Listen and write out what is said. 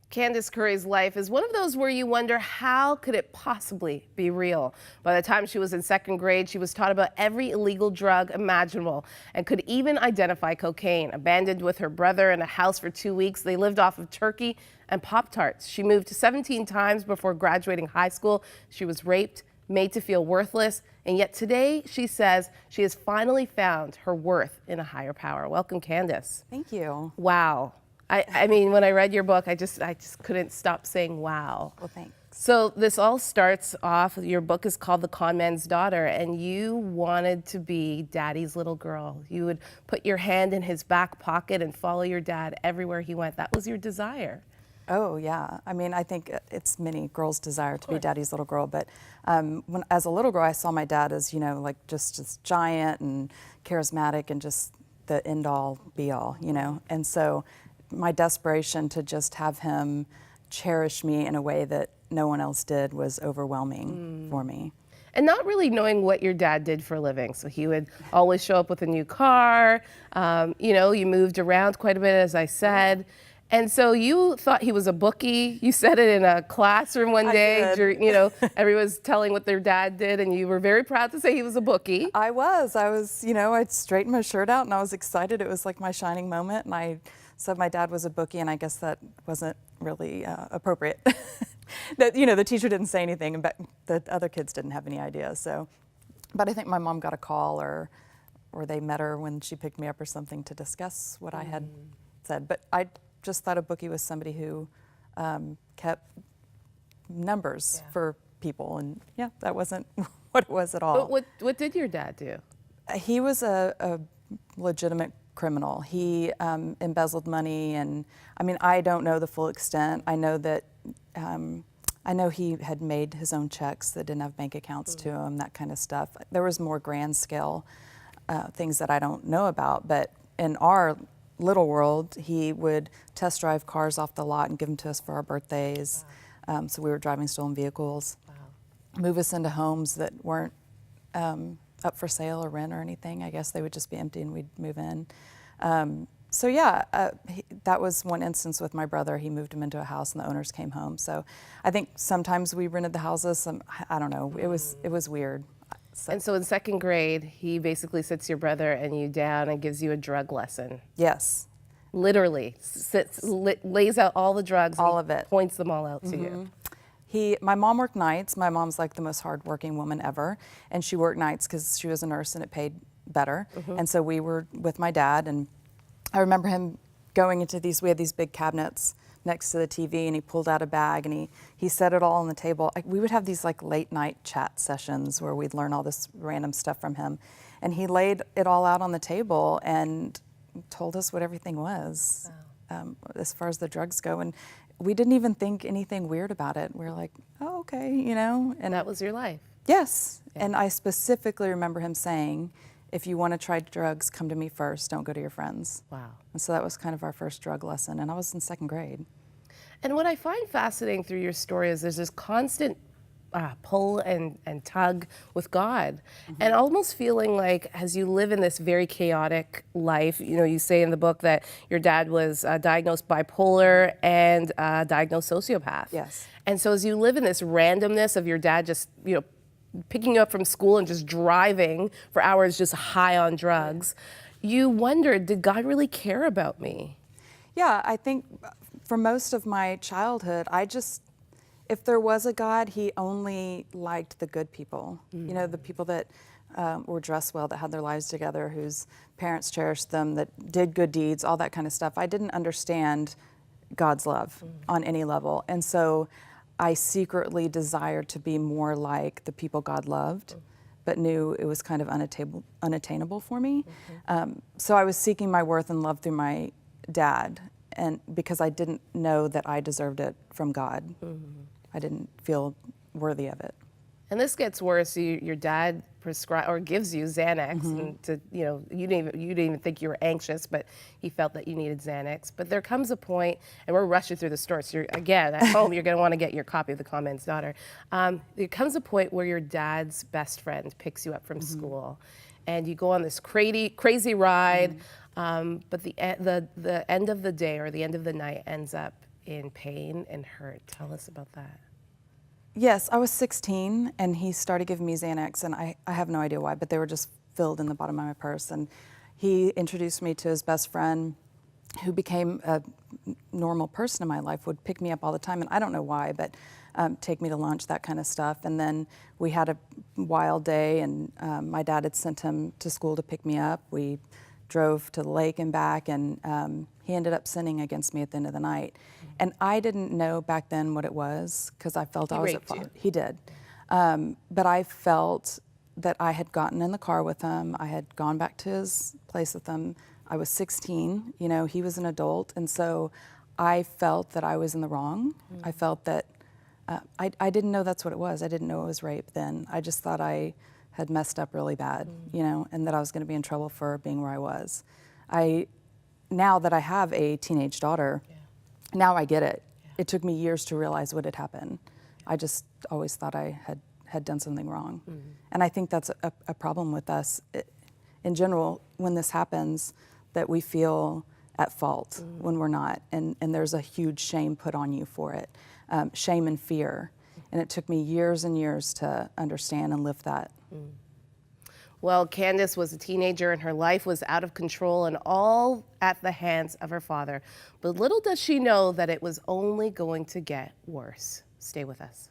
Candice Curry's life is one of those where you wonder, how could it possibly be real? By the time she was in second grade, she was taught about every illegal drug imaginable and could even identify cocaine. Abandoned with her brother in a house for 2 weeks, they lived off of turkey and Pop-Tarts. She moved 17 times before graduating high school. She was raped, made to feel worthless, and yet today she says she has finally found her worth in a higher power. Welcome, Candice. Thank you. Wow. I mean, when I read your book, I just couldn't stop saying wow. Well, thanks. So this all starts off, your book is called The Con Man's Daughter, and you wanted to be Daddy's little girl. You would put your hand in his back pocket and follow your dad everywhere he went. That was your desire. Oh, yeah. I mean, I think it's many girls' desire to be Daddy's little girl, but as a little girl, I saw my dad as, you know, like just giant and charismatic and just the end-all, be-all, you know? And so my desperation to just have him cherish me in a way that no one else did was overwhelming for me. And not really knowing what your dad did for a living. So he would always show up with a new car. You know, you moved around quite a bit, as I said. And so you thought he was a bookie. You said it in a classroom one day. You know, everyone's telling what their dad did, and you were very proud to say he was a bookie. I was, you know, I'd straightened my shirt out and I was excited. It was like my shining moment. And I said my dad was a bookie, and I guess that wasn't really appropriate. That, you know, the teacher didn't say anything, but the other kids didn't have any idea. So, but I think my mom got a call, or they met her when she picked me up or something to discuss what I had said. But I just thought a bookie was somebody who kept numbers for people, and yeah, that wasn't what it was at all. But what did your dad do? He was a legitimate criminal. He embezzled money, and I mean, I don't know the full extent. I know that I know he had made his own checks that didn't have bank accounts to him, that kind of stuff. There was more grand scale things that I don't know about, but in our little world, he would test drive cars off the lot and give them to us for our birthdays. Wow. So we were driving stolen vehicles. Wow. Move us into homes that weren't up for sale or rent or anything. I guess they would just be empty and we'd move in. So yeah, that was one instance with my brother. He moved him into a house and the owners came home. So I think sometimes we rented the houses. I don't know. It was weird. And so in second grade, he basically sits your brother and you down and gives you a drug lesson. Yes. Literally lays out all the drugs. All of it. Points them all out to you. My mom worked nights. My mom's like the most hardworking woman ever, and she worked nights because she was a nurse and it paid better. And so we were with my dad, and I remember him going into we had these big cabinets next to the TV, and he pulled out a bag and he set it all on the table. We would have these like late night chat sessions where we'd learn all this random stuff from him, and he laid it all out on the table and told us what everything was. Wow. As far as the drugs go, and we didn't even think anything weird about it. We were like, oh, okay, you know. And that was your life. Yes. Yeah. And I specifically remember him saying, if you want to try drugs, come to me first, don't go to your friends. Wow. And so that was kind of our first drug lesson, and I was in second grade. And what I find fascinating through your story is there's this constant pull and tug with God, and almost feeling like as you live in this very chaotic life, you know, you say in the book that your dad was diagnosed bipolar and diagnosed sociopath. Yes. And so as you live in this randomness of your dad just, you know, picking you up from school and just driving for hours just high on drugs, you wondered, did God really care about me? Yeah, I think for most of my childhood, if there was a God, he only liked the good people. You know, the people that were dressed well, that had their lives together, whose parents cherished them, that did good deeds, all that kind of stuff. I didn't understand God's love on any level. And so I secretly desired to be more like the people God loved, but knew it was kind of unattainable for me. So I was seeking my worth and love through my dad, and because I didn't know that I deserved it from God. I didn't feel worthy of it. And this gets worse. Your dad prescribes or gives you Xanax, and to, you know, you didn't even think you were anxious, but he felt that you needed Xanax. But there comes a point, and we're rushing through the story. So again, at home, you're going to want to get your copy of The Con Man's Daughter. There comes a point where your dad's best friend picks you up from school, and you go on this crazy ride. But the end of the day or the end of the night ends up in pain and hurt. Tell us about that. Yes, I was 16 and he started giving me Xanax, and I have no idea why, but they were just filled in the bottom of my purse. And he introduced me to his best friend, who became a normal person in my life, would pick me up all the time, and I don't know why, but take me to lunch, that kind of stuff. And then we had a wild day, and my dad had sent him to school to pick me up. We drove to the lake and back, and he ended up sinning against me at the end of the night. And I didn't know back then what it was, because I felt I was at fault. He did. But I felt that I had gotten in the car with him. I had gone back to his place with him. I was 16, you know, he was an adult. And so I felt that I was in the wrong. I felt that I didn't know that's what it was. I didn't know it was rape then. I just thought I had messed up really bad, you know, and that I was going to be in trouble for being where I was. Now that I have a teenage daughter, now I get it. It took me years to realize what had happened. I just always thought I had done something wrong. And I think that's a problem with us in general when this happens, that we feel at fault when we're not. And there's a huge shame put on you for it, shame and fear. And it took me years and years to understand and live that. Well, Candice was a teenager and her life was out of control and all at the hands of her father. But little does she know that it was only going to get worse. Stay with us.